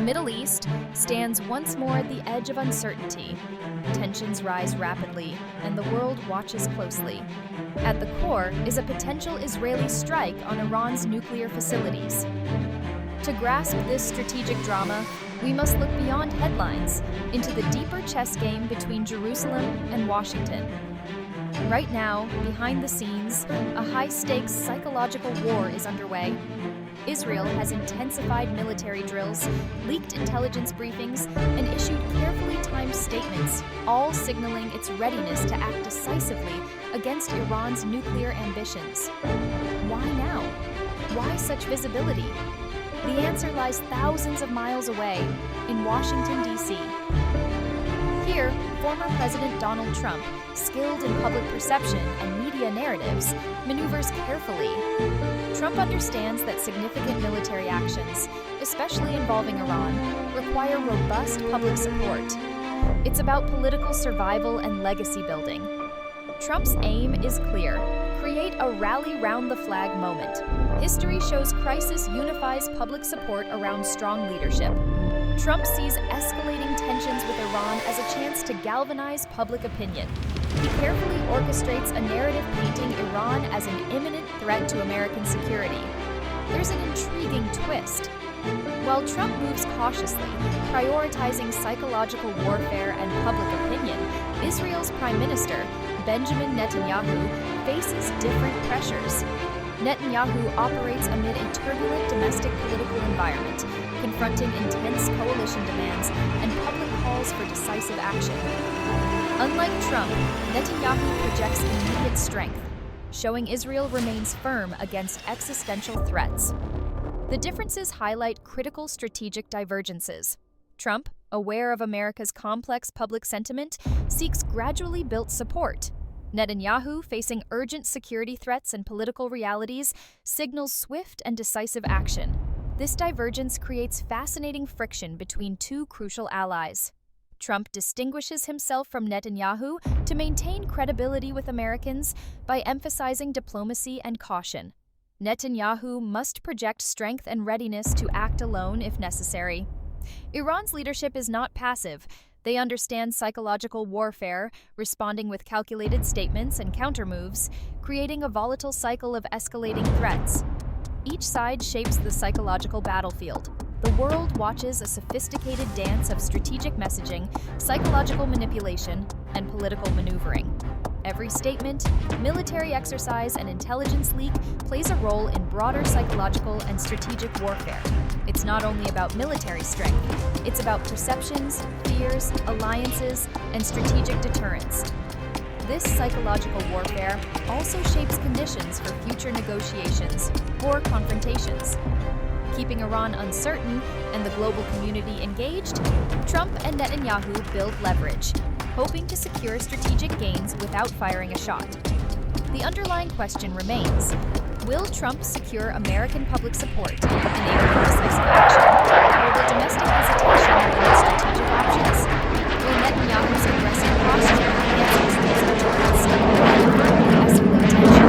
Middle East stands once more at the edge of uncertainty. Tensions rise rapidly, and the world watches closely. At the core is a potential Israeli strike on Iran's nuclear facilities. To grasp this strategic drama, we must look beyond headlines into the deeper chess game between Jerusalem and Washington. Right now, behind the scenes, a high-stakes psychological war is underway. Israel has intensified military drills, leaked intelligence briefings, and issued carefully timed statements, all signaling its readiness to act decisively against Iran's nuclear ambitions. Why now? Why such visibility? The answer lies thousands of miles away, in Washington, D.C. Here, former President Donald Trump, skilled in public perception and media narratives, maneuvers carefully. Trump understands that significant military actions, especially involving Iran, require robust public support. It's about political survival and legacy building. Trump's aim is clear: create a rally-round-the-flag moment. History shows crisis unifies public support around strong leadership. Trump sees escalating tensions with Iran as a chance to galvanize public opinion. He carefully orchestrates a narrative painting Iran as an imminent threat to American security. There's an intriguing twist. While Trump moves cautiously, prioritizing psychological warfare and public opinion, Israel's Prime Minister, Benjamin Netanyahu, faces different pressures. Netanyahu operates amid a turbulent domestic political environment, confronting intense coalition demands and public calls for decisive action. Unlike Trump, Netanyahu projects immediate strength, showing Israel remains firm against existential threats. The differences highlight critical strategic divergences. Trump, aware of America's complex public sentiment, seeks gradually built support. Netanyahu, facing urgent security threats and political realities, signals swift and decisive action. This divergence creates fascinating friction between two crucial allies. Trump distinguishes himself from Netanyahu to maintain credibility with Americans by emphasizing diplomacy and caution. Netanyahu must project strength and readiness to act alone if necessary. Iran's leadership is not passive. They understand psychological warfare, responding with calculated statements and countermoves, creating a volatile cycle of escalating threats. Each side shapes the psychological battlefield. The world watches a sophisticated dance of strategic messaging, psychological manipulation, and political maneuvering. Every statement, military exercise, and intelligence leak plays a role in broader psychological and strategic warfare. It's not only about military strength, it's about perceptions, fears, alliances, and strategic deterrence. This psychological warfare also shapes conditions for future negotiations or confrontations. Keeping Iran uncertain and the global community engaged, Trump and Netanyahu build leverage, hoping to secure strategic gains without firing a shot. The underlying question remains: will Trump secure American public support, enabling decisive action, or will domestic hesitation limit strategic options? Will Netanyahu's aggressive posture against Israel's deterrence permanently escalate tensions?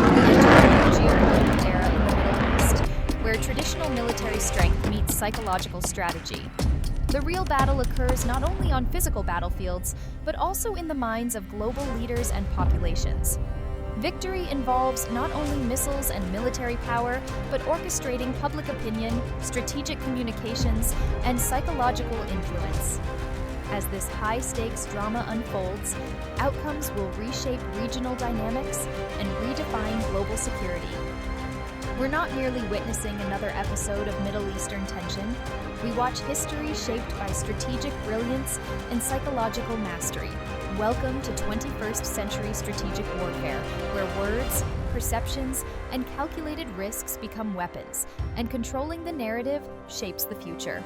We enter a new geopolitical era in the Middle East, where traditional military strength meets psychological strategy. The real battle occurs not only on physical battlefields, but also in the minds of global leaders and populations. Victory involves not only missiles and military power, but orchestrating public opinion, strategic communications, and psychological influence. As this high-stakes drama unfolds, outcomes will reshape regional dynamics and redefine global security. We're not merely witnessing another episode of Middle Eastern tension. We watch history shaped by strategic brilliance and psychological mastery. Welcome to 21st century strategic warfare, where words, perceptions, and calculated risks become weapons, and controlling the narrative shapes the future.